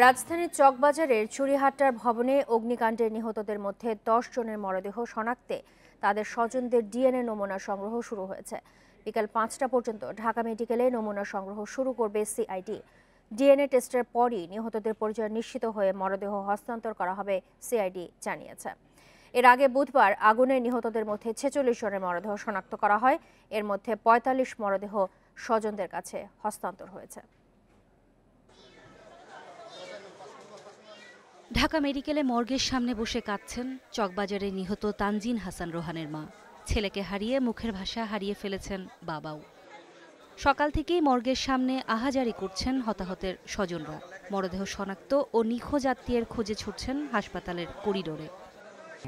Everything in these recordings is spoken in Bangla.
রাজধানীর চকবাজারের চুরিহাট্টার ভবনে অগ্নিকাণ্ডে নিহতদের মধ্যে 10 জনের মরদেহ শনাক্তে তাদের স্বজনদের ডিএনএ নমুনা সংগ্রহ শুরু হয়েছে। বিকেল 5টা পর্যন্ত ঢাকা মেডিকেলে নমুনা সংগ্রহ শুরু করবে সিআইডি। ডিএনএ টেস্টের পরই নিহতদের পরিচয় নিশ্চিত হয়ে মরদেহ হস্তান্তর করা হবে, সিআইডি জানিয়েছে। এর আগে বুধবার আগুনে নিহতদের মধ্যে 46 জনের মরদেহ শনাক্ত করা হয়। এর মধ্যে 45 মরদেহ স্বজনদের কাছে হস্তান্তর হয়েছে। ঢাকা মেডিকেলে মর্গের সামনে বসে কাঁদছেন চকবাজারে নিহত তানজিন হাসান রোহানের মা। ছেলেকে হারিয়ে মুখের ভাষা হারিয়ে ফেলেছেন বাবাও। সকাল থেকেই মর্গের সামনে আহাজারি করছেন হতাহতের স্বজনরা। মরদেহ শনাক্ত ও নিখোঁজ আত্মীয়ের খোঁজে ছুটছেন হাসপাতালের করিডোরে।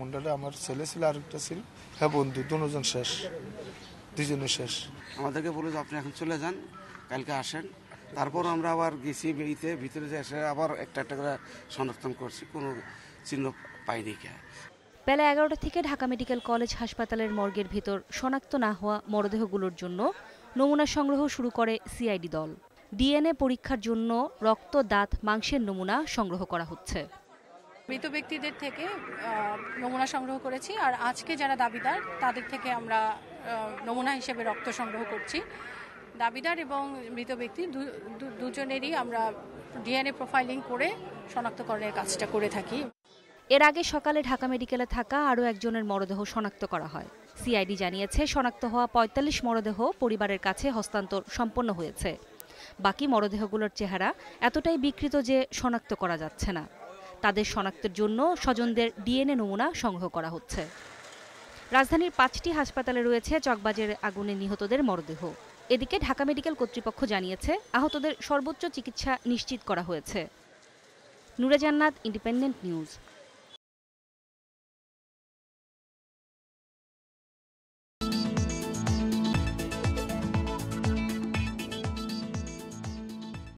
মুন্ডালে আমার ছেলে ছিল, আরেকটা ছিল, হ্যাঁ বন্ধু, দুজন শেষ, দুজনে শেষ। আমাদেরকে বলে যে আপনি এখন চলে যান, কালকে আসেন। তারপর আমরা আবার গেছি ভিতরে যে এসে আবার একটা করে শনাক্তন করছি, কোনো চিহ্ন পাইনি। বেলা 11টা থেকে ঢাকা মেডিকেল কলেজ হাসপাতালের মর্গের ভিতর শনাক্ত না হওয়া মরদেহগুলোর জন্য নমুনা সংগ্রহ শুরু করে সিআইডি দল। ডিএনএ পরীক্ষার জন্য রক্ত, দাঁত, মাংসের নমুনা সংগ্রহ করা হচ্ছে। মৃত ব্যক্তিদের থেকে নমুনা সংগ্রহ করেছি, আর আজকে যারা দাবিদার তাদের থেকে আমরা নমুনা হিসেবে রক্ত সংগ্রহ করছি। দাবিদার এবং মৃত ব্যক্তি দুজনেরই আমরা ডিএনএ প্রোফাইলিং করে শনাক্তকরণের কাজটা করে থাকি। এর আগে সকালে ঢাকা মেডিকেলে থাকা আরও একজনের মরদেহ শনাক্ত করা হয়। সিআইডি জানিয়েছে শনাক্ত হওয়া 45 মরদেহ পরিবারের কাছে হস্তান্তর সম্পন্ন হয়েছে। বাকি মরদেহগুলোর চেহারা এতটাই বিকৃত যে শনাক্ত করা যাচ্ছে না। তাদের শনাক্তের জন্য স্বজনদের ডিএনএ নমুনা সংগ্রহ করা হচ্ছে। রাজধানীর 5টি হাসপাতালে রয়েছে চকবাজারের আগুনে নিহতদের মরদেহ। এদিকে ঢাকা মেডিকেল কর্তৃপক্ষ জানিয়েছে আহতদের সর্বোচ্চ চিকিৎসা নিশ্চিত করা হয়েছে। নুরে জান্নাত, ইন্ডিপেন্ডেন্ট নিউজ।